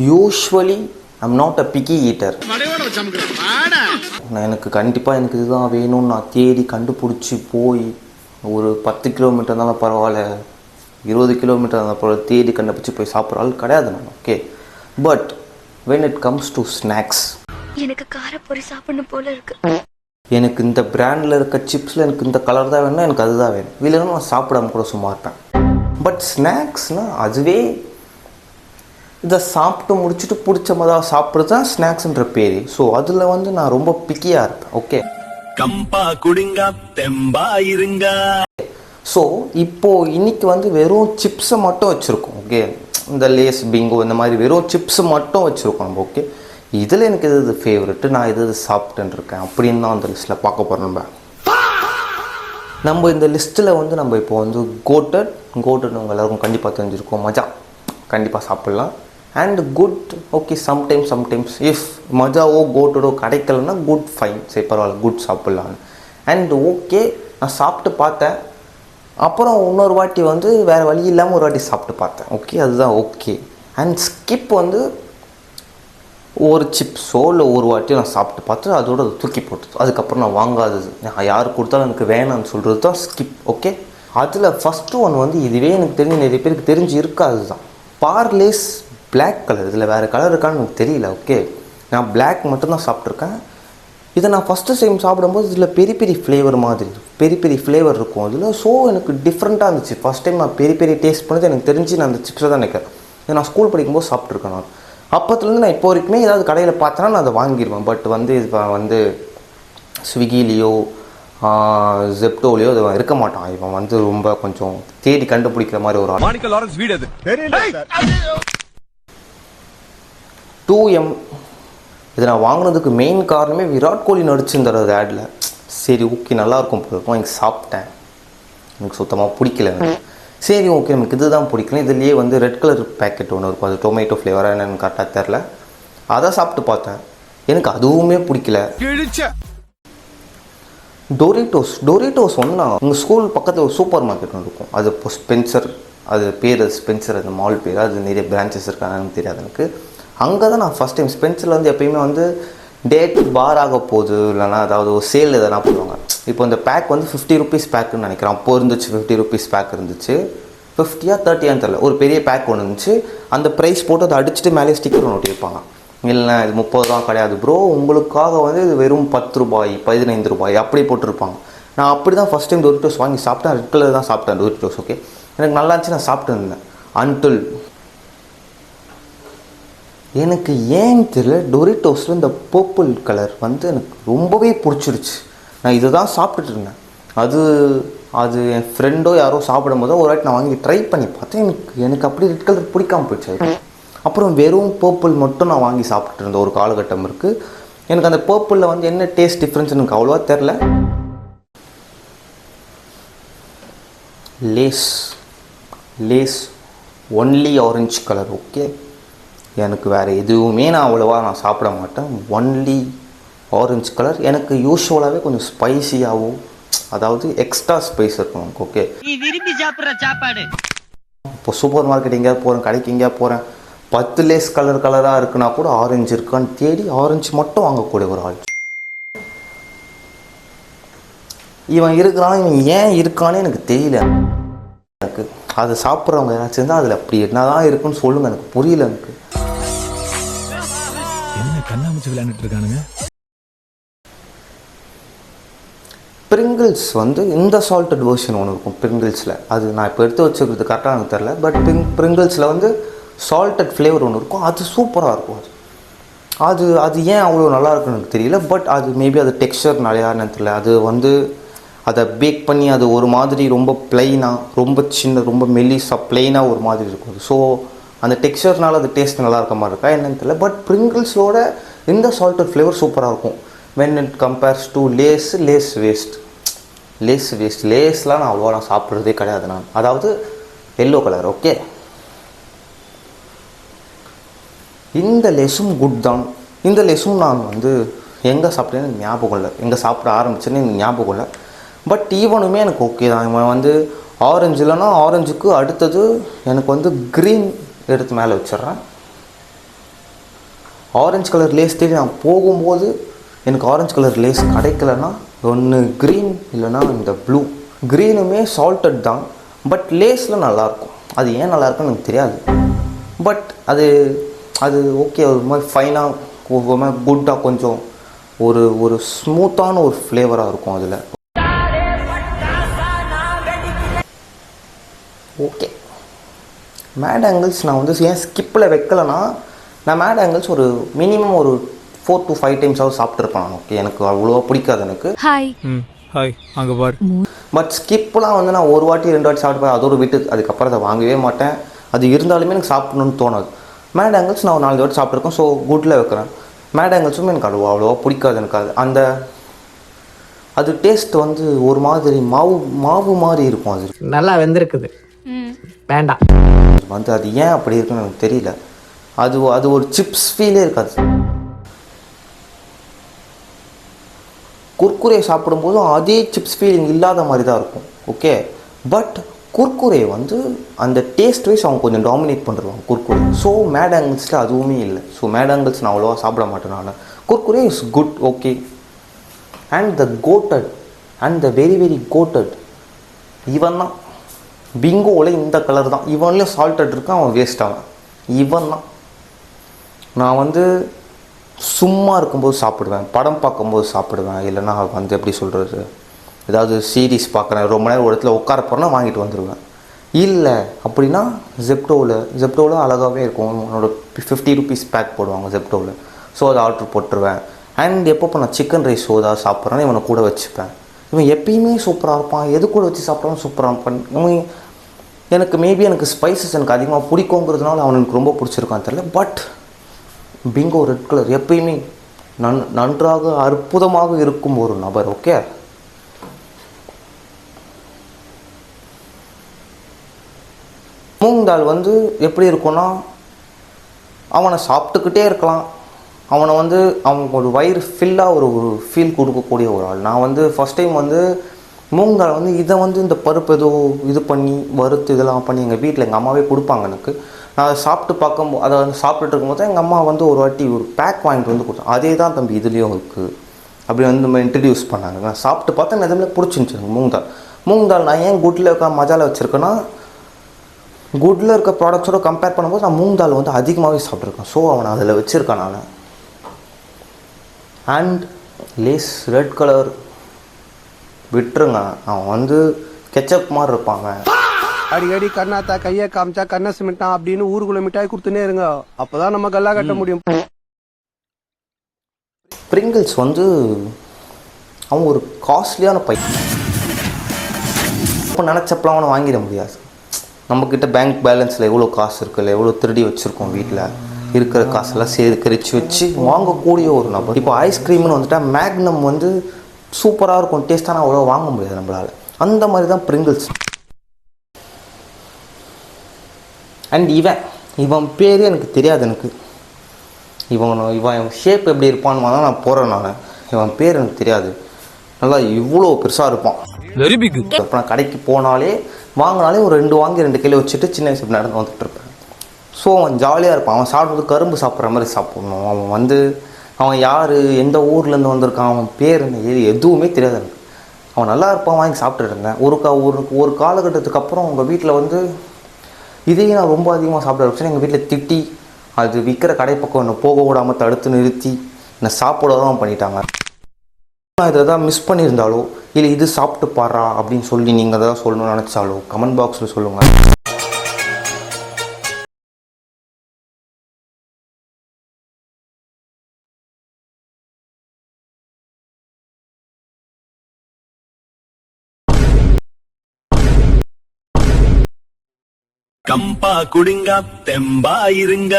Usually I'm not a picky eater. எனக்கு கண்டிப்பாக எனக்கு இதுதான் வேணும்னு நான் தேடி கண்டுபிடிச்சி போய் ஒரு 10 கிலோமீட்டர் இருந்தாலும் பரவாயில்ல, 20 கிலோமீட்டர் இருந்தாலும் பரவாயில்ல, தேடி கண்டுபிடிச்சி போய் சாப்பிட்ற ஆள் கிடையாது நான். Okay, but when it comes to snacks, எனக்கு காரப்பொரி சாப்பிடணும் போல இருக்கு. எனக்கு இந்த பிராண்டில் இருக்க சிப்ஸில் எனக்கு இந்த கலர் தான் வேணும், எனக்கு அதுதான் வேணும், இல்லைன்னா நான் சாப்பிடாம கூட சும்மா இருப்பேன். பட் ஸ்நாக்ஸ்னால் அதுவே இதை சாப்பிட்டு முடிச்சுட்டு பிடிச்ச மாதிரி சாப்பிட்றது தான் ஸ்நாக்ஸ்ன்ற பேர். ஸோ அதில் நான் ரொம்ப பிக்கியாக இருப்பேன். ஓகே, கம்பா குடிங்க தெம்பா இருங்க. ஸோ இப்போது இன்னைக்கு வெறும் சிப்ஸை மட்டும் வச்சுருக்கோம். ஓகே, இந்த லேஸ் பிங்கோ இந்த மாதிரி வெறும் சிப்ஸ் மட்டும் வச்சுருக்கோம் நம்ம. ஓகே, இதில் எனக்கு இது ஃபேவரெட்டு, நான் இது சாப்பிட்டுன்னு இருக்கேன் அப்படின்னு தான் அந்த லிஸ்ட்டில் பார்க்க போகிறோம். நம்ம இந்த லிஸ்ட்டில் நம்ம இப்போ கோட்டட் உங்கள் எல்லாருக்கும் கண்டிப்பாக தெரிஞ்சிருக்கோம். மஜா கண்டிப்பாக சாப்பிட்லாம். And good, okay, sometimes if மஜாவோ கோட்டடோ கிடைக்கலன்னா குட், ஃபைன், சரி பரவாயில்ல, குட் சாப்பிட்லான்னு. அண்ட் ஓகே, நான் சாப்பிட்டு பார்த்தேன், அப்புறம் இன்னொரு வாட்டி வேறு வழி இல்லாமல் ஒரு வாட்டி சாப்பிட்டு பார்த்தேன். ஓகே, அதுதான் ஓகே. அண்ட் ஸ்கிப் ஒரு சிப்ஸோ இல்லை ஒரு வாட்டியும் நான் சாப்பிட்டு பார்த்து அதோட அதை தூக்கி போட்டுது. அதுக்கப்புறம் நான் வாங்காதது, யார் கொடுத்தாலும் எனக்கு வேணான்னு சொல்கிறது தான் ஸ்கிப். ஓகே, அதில் ஃபஸ்ட்டு ஒன்று இதுவே எனக்கு தெரிஞ்சு நிறைய பேருக்கு தெரிஞ்சு இருக்காது தான் பார்லேஸ் பிளாக் கலர். இதில் வேறு கலர் இருக்கான்னு எனக்கு தெரியல. ஓகே, நான் பிளாக் மட்டும்தான் சாப்பிட்ருக்கேன். இதை நான் ஃபஸ்ட்டு டைம் சாப்பிடும்போது இதில் பெரிய ஃப்ளேவர் மாதிரி பெரிய ஃப்ளேவர் இருக்கும் அதில். ஸோ எனக்கு டிஃப்ரெண்ட்டாக இருந்துச்சு. ஃபஸ்ட் டைம் நான் பெரிய டேஸ்ட் பண்ணது எனக்கு தெரிஞ்சு நான் அந்த சிப்ஸை தான் நினைக்கிறேன். இதை நான் ஸ்கூல் படிக்கும்போது சாப்பிட்ருக்கேன். நான் அப்போத்துலேருந்து நான் இப்போ வரைக்குமே ஏதாவது கடையில் பார்த்தேன்னா நான் அதை வாங்கிடுவேன். பட் இது ஸ்விக்கிலேயோ ஜெப்டோலையோ அது இருக்க மாட்டான். இவன் ரொம்ப கொஞ்சம் தேடி கண்டுபிடிக்கிற மாதிரி ஒரு ஆள். 2M இதை நான் வாங்கினதுக்கு மெயின் காரணமே விராட் கோலி நடிச்சுருந்தார் ஆடில். சரி ஓகே, நல்லாயிருக்கும் போயிருக்கும். எனக்கு சாப்பிட்டேன், எனக்கு சுத்தமாக பிடிக்கல. சரி ஓகே, நமக்கு இது தான் பிடிக்கல. இதுலேயே ரெட் கலர் பேக்கெட் ஒன்று இருக்கும், அது டொமேட்டோ ஃப்ளேவராக என்னென்னு கரெக்டாக தெரில. அதை சாப்பிட்டு பார்த்தேன், எனக்கு அதுவுமே பிடிக்கல. டொரிட்டோஸ் ஒன்றா உங்கள் ஸ்கூல் பக்கத்தில் ஒரு சூப்பர் மார்க்கெட் ஒன்று இருக்கும், அது இப்போ ஸ்பென்சர், அது பேர் ஸ்பென்சர், அந்த மால் பேர், அது நிறைய பிரான்ச்சஸ் இருக்காங்கன்னு தெரியாது எனக்கு. அங்கே தான் நான் ஃபஸ்ட் டைம் ஸ்பென்சரில் எப்பயுமே டேட் பார் ஆக போகுது, இல்லைனா அதாவது ஒரு சேல் எதனா போடுவாங்க. இப்போ இந்த பேக் 50 ருபீஸ் பேக்குன்னு நினைக்கிறேன். அப்போ இருந்துச்சு 50 ருபீஸ் பேக் இருந்துச்சு, 50 or 30 தெரியல. ஒரு பெரிய பேக் ஒன்று இருந்துச்சு, அந்த ப்ரைஸ் போட்டு அதை அடிச்சுட்டு மேலே ஸ்டிக்கர் ஒன்று ஒட்டியிருப்பாங்க. இல்லைண்ணா இது 30 ரூபா கிடையாது ப்ரோ, உங்களுக்காக இது வெறும் 10 ரூபாய் 15 ரூபாய் அப்படி போட்டிருப்பாங்க. நான் அப்படி தான் ஃபஸ்ட் டைம் டொரிட்டோஸ் வாங்கி சாப்பிட்டேன். ரெட் கலர் தான் சாப்பிட்டேன் டொரிட்டோஸ். ஓகே, எனக்கு நல்லா இருந்துச்சு, நான் சாப்பிட்டு இருந்தேன். அன்டில் எனக்கு ஏன் தெரியல, டொரிட்டோஸில் இந்த பர்பிள் கலர் எனக்கு ரொம்பவே பிடிச்சிருச்சு. நான் இதை தான் சாப்பிட்டுட்டு இருந்தேன். அது என் ஃப்ரெண்டோ யாரோ சாப்பிடும் போதோ ஒரு வாட்டி நான் வாங்கி ட்ரை பண்ணி பார்த்தேன். எனக்கு அப்படி ரெட் கலர் பிடிக்காமல் போயிடுச்சு. அப்புறம் வெறும் பர்பிள் மட்டும் நான் வாங்கி சாப்பிட்டுட்டு இருந்த ஒரு காலகட்டம் இருக்குது. எனக்கு அந்த பர்பிளில் என்ன டேஸ்ட் டிஃப்ரென்ஸ் எனக்கு அவ்வளோவா தெரில. Lay's only orange colour. Okay, எனக்கு வேறு எதுவுமே நான் சாப்பிட மாட்டேன். Only orange colour. எனக்கு யூஸ்வலாகவே கொஞ்சம் ஸ்பைசியாகவும், அதாவது எக்ஸ்ட்ரா ஸ்பைஸ் இருக்கும். ஓகே, விரும்பி சாப்பிட்ற சாப்பாடு. இப்போ சூப்பர் மார்க்கெட் எங்கேயாவது போகிறேன், கடைக்கு எங்கேயாவது போகிறேன், 10 லேஸ் கலராக இருக்குன்னா கூட ஆரஞ்சு இருக்கான்னு தேடி ஆரஞ்சு மட்டும் வாங்கக்கூடிய ஒரு ஆள். இவன் ஏன் இருக்கானே எனக்கு தெரியல. எனக்கு அதை சாப்பிட்றவங்க யாராச்சும் இருந்தால் அதில் அப்படி என்னதான் இருக்குன்னு சொல்லுங்கள், எனக்கு புரியல. எனக்கு என்ன கண்ணாமூச்சி விளையாண்டுட்டு இருக்கானுங்க. பிரிங்கிள்ஸ் இந்த சால்ட்டட் வெர்ஷன் ஒன்று இருக்கும் பிரிங்கிள்ஸில். அது நான் இப்போ எடுத்து வச்சுக்கிறது கரெக்டாக எனக்கு தெரில. பட் பிரிங்கிள்ஸில் சால்ட்டட் ஃப்ளேவர் ஒன்று இருக்கும், அது சூப்பராக இருக்கும். அது ஏன் அவ்வளோ நல்லா இருக்குன்னு எனக்கு தெரியல. பட் அது மேபி அது டெக்ஸ்சர் நிறையா தெரியல. அது அதை பேக் பண்ணி அது ஒரு மாதிரி ரொம்ப ப்ளைனாக, ரொம்ப சின்ன, ரொம்ப மெல்லிஸாக ப்ளைனாக ஒரு மாதிரி இருக்கும். ஸோ அந்த டெக்ஸ்சர்னால அது டேஸ்ட் நல்லா இருக்க மாதிரி இருக்கா என்னன்னு தெரியல. பட் பிரிங்கிள்ஸோட இந்த சால்ட்டட் ஃப்ளேவர் சூப்பராக இருக்கும் when it compares to Lay's waste. லேஸ்லாம் நான் சாப்பிட்றதே கிடையாது. நான் அதாவது எல்லோ கலர். ஓகே, இந்த லேஸும் குட் தான். இந்த லேஸும் நான் எங்கே சாப்பிட்டேன்னு ஞாபகம் இல்லை, எங்கே சாப்பிட ஆரம்பிச்சேன்னு எனக்கு ஞாபகம் இல்லை. பட் ஈவனுமே எனக்கு ஓகே தான். இவன் ஆரஞ்சு இல்லைன்னா ஆரஞ்சுக்கு அடுத்தது எனக்கு க்ரீன் எடுத்து மேலே வச்சிட்றேன். ஆரஞ்சு கலர் லேஸ் தேடி நான் போகும்போது எனக்கு ஆரஞ்சு கலர் லேஸ் கிடைக்கலன்னா ஒன்று க்ரீன் இல்லைன்னா இந்த ப்ளூ. க்ரீனுமே சால்ட்டட் தான், பட் லேஸில் நல்லாயிருக்கும். அது ஏன் நல்லாயிருக்குன்னு எனக்கு தெரியாது. பட் அது அது ஓகே, ஒரு மாதிரி ஃபைனாக ஒரு மாதிரி குட்டாக கொஞ்சம் ஒரு ஒரு ஸ்மூத்தான ஒரு ஃப்ளேவராக இருக்கும் அதில். ஓகே, மேட் ஆங்கிள்ஸ் நான் வந்து ஏன் ஸ்கிப்பில் வைக்கலைன்னா, நான் மேட் ஆங்கிள்ஸ் ஒரு மினிமம் ஒரு 4 to 5 டைம்ஸாவது சாப்பிட்ருப்பேன். ஓகே, எனக்கு அவ்வளோவா பிடிக்காது எனக்கு. ஹாய். ஹாய், அங்கே பார். பட் ஸ்கிப்லாம் வந்து நான் ஒரு வாட்டி 2 வாட்டி சாப்பிட்டு அதோடு விட்டு அதுக்கப்புறம் அதை வாங்கவே மாட்டேன். அது இருந்தாலுமே எனக்கு சாப்பிடணும்னு தோணாது. மேட் ஆங்கிள்ஸ் நான் ஒரு 4 வாட்டி சாப்பிட்ருக்கேன். ஸோ குட்டில் வைக்கிறேன். மேட் ஆங்கிள்ஸும் எனக்கு அவ்வளோவா பிடிக்காது. எனக்கு அந்த அது டேஸ்ட் வந்து ஒரு மாதிரி மாவு மாதிரி இருக்கும். அது நல்லா வெந்திருக்குது, வேண்டாம் வந்து அது ஏன் அப்படி இருக்குன்னு எனக்கு தெரியல. அது ஒரு சிப்ஸ் ஃபீலே இருக்காது. குர்குரே சாப்பிடும்போதும் அதே சிப்ஸ் ஃபீலிங் இல்லாத மாதிரி தான் இருக்கும். ஓகே, பட் குர்குரே வந்து அந்த டேஸ்ட் வைஸ் அவங்க கொஞ்சம் டாமினேட் பண்ணிடுவாங்க குர்குரே. ஸோ மேட் ஆங்கிள்ஸில் அதுவுமே இல்லை. ஸோ மேட் ஆங்கிள்ஸ் நான் அவ்வளோவா சாப்பிட மாட்டேன் நான். Kurkure is good, okay. And the coated and the very very coated இவன் தான். பிங்கோவில் இந்த கலர் தான். இவன்லேயும் சால்ட்டட் இருக்கான், அவன் வேஸ்ட் ஆவான். இவன் தான். நான் வந்து சும்மா இருக்கும்போது சாப்பிடுவேன், படம் பார்க்கும்போது சாப்பிடுவேன், இல்லைன்னா வந்து எப்படி சொல்கிறது, ஏதாவது சீரீஸ் பார்க்குறேன், ரொம்ப நேரம் ஒரு இடத்துல உட்கார போகிறேன்னா வாங்கிட்டு வந்துடுவேன். இல்லை அப்படின்னா ஜெப்டோவில் அழகாகவே இருக்கும். உன்னோட 50 rupees பேக் போடுவாங்க ஜெப்டோவில். ஸோ அதை ஆர்டர் போட்டுருவேன். அண்ட் எப்போ நான் சிக்கன் ரைஸ் ஏதாவது சாப்பிட்றேன்னா இவனை கூட வச்சுப்பேன். இவன் எப்பயுமே சூப்பராக இருப்பான். எது கூட வச்சு சாப்பிட்றாலும் சூப்பராக இருப்பான். இவன் எனக்கு மேபி எனக்கு ஸ்பைசஸ் எனக்கு அதிகமாக பிடிக்குங்கிறதுனால அவனுக்கு ரொம்ப பிடிச்சிருக்கான்னு தெரியல. பட் பிங்கோ ரெட் கலர் எப்பயுமே நன்றாக அற்புதமாக இருக்கும் ஒரு நபர். ஓகே, மூங் தால் வந்து எப்படி இருக்கும்னா, அவனை சாப்பிட்டுக்கிட்டே இருக்கலாம். அவனை வந்து அவங்க ஒரு வயிறு ஃபில்லாக ஒரு ஃபீல் கொடுக்கக்கூடிய ஒரு ஆள். நான் வந்து ஃபஸ்ட் டைம் வந்து மூங் தால் வந்து இதை வந்து இந்த பருப்பு ஏதோ இது பண்ணி வறுத்து இதெல்லாம் பண்ணி எங்கள் வீட்டில் எங்கள் அம்மாவே கொடுப்பாங்க எனக்கு. நான் அதை சாப்பிட்டு பார்க்கும்போது அதை வந்து சாப்பிட்டுட்டு இருக்கும்போது எங்கள் அம்மா வந்து ஒரு வாட்டி ஒரு பேக் வாங்கிட்டு வந்து கொடுத்தாங்க. அதே தான் தம்பி இதுலேயும் இருக்குது அப்படி வந்து நம்ம இன்ட்ரடியூஸ் பண்ணாங்க. நான் சாப்பிட்டு பார்த்தா நிஜமே பிடிச்சிருந்துச்சு எனக்கு மூங் தால். நான் ஏன் குட்டில் இருக்க மஜாவில் வச்சுருக்கேன்னா, குட்டில் இருக்க ப்ராடக்ட்ஸோட கம்பேர் பண்ணும்போது நான் மூங் தால் வந்து அதிகமாகவே சாப்பிட்ருக்கேன். ஸோ அவனை அதில் வச்சுருக்கேன் நான். அண்ட் லேஸ் ரெட் கலர் விட்டுருங்க, அவன் வந்து கெச்சப் மாதிரி இருப்பாங்க. அடிக்கடி கண்ணாத்தா கையை காமிச்சா கண்ணை சிமிட்டான் அப்படின்னு ஊருக்குள்ள மிட்டாய் கொடுத்துனே இருங்க, அப்பதான் நம்ம கல்லா கட்ட முடியும். பிரிங்கிள்ஸ் வந்து அவன் ஒரு காஸ்ட்லியான பையன். இப்போ நினச்சப்பெல்லாம் அவனை வாங்கிட முடியாது. நம்மக்கிட்ட பேங்க் பேலன்ஸில் எவ்வளோ காசு இருக்குல்ல, எவ்வளோ திருடி வச்சுருக்கோம், வீட்டில் இருக்கிற காசெல்லாம் சேகரித்து வச்சு வாங்கக்கூடிய ஒரு நபர். இப்போ ஐஸ்கிரீம்னு வந்துட்டால் மேக்னம் வந்து சூப்பராக இருக்கும், டேஸ்ட்டான அவ்வளோ வாங்க முடியாது நம்மளால். அந்த மாதிரி தான் பிரிங்கிள்ஸ். அண்ட் இவன் பேர் எனக்கு தெரியாது. எனக்கு இவன் ஷேப் எப்படி இருப்பான்னு தான் நான் போகிறேன். இவன் பேர் எனக்கு தெரியாது. நல்லா இவ்வளோ பெருசாக இருப்பான், வெரி பிக். இப்போ நான் கடைக்கு போனாலே வாங்கினாலே ஒரு 2 வாங்கி 2 கிலோ வச்சுட்டு சின்ன வயசு நடந்து வந்துட்டு இருப்பேன். ஸோ அவன் ஜாலியாக இருப்பான். அவன் சாப்பிட்றது கரும்பு சாப்பிட்ற மாதிரி சாப்பிட்ணும். அவன் யார், எந்த ஊர்லேருந்து வந்திருக்கான், அவன் பேர் என்ன, எதுவுமே தெரியாது எனக்கு. அவன் நல்லா இருப்பான், வாங்கி சாப்பிட்டுட்டு இருந்தேன். ஒரு காலகட்டத்துக்கு அப்புறம் உங்கள் வீட்டில் வந்து இதையே நான் ரொம்ப அதிகமாக சாப்பிட ஆரம்பிச்சேன். எங்கள் வீட்டில் திட்டி அது விற்கிற கடை பக்கம் என்னை போக விடாமல் தடுத்து நிறுத்தி என்னை சாப்பிட தான் பண்ணிட்டாங்க. நான் இதை தான் மிஸ் பண்ணியிருந்தாலோ இல்லை இது சாப்பிட்டு பாடுறா அப்படின்னு சொல்லி நீங்கள் தான் சொல்லணும்னு நினச்சாலோ கமெண்ட் பாக்ஸில் சொல்லுங்கள். கம்பா குடிங்க தெம்பா இருங்க.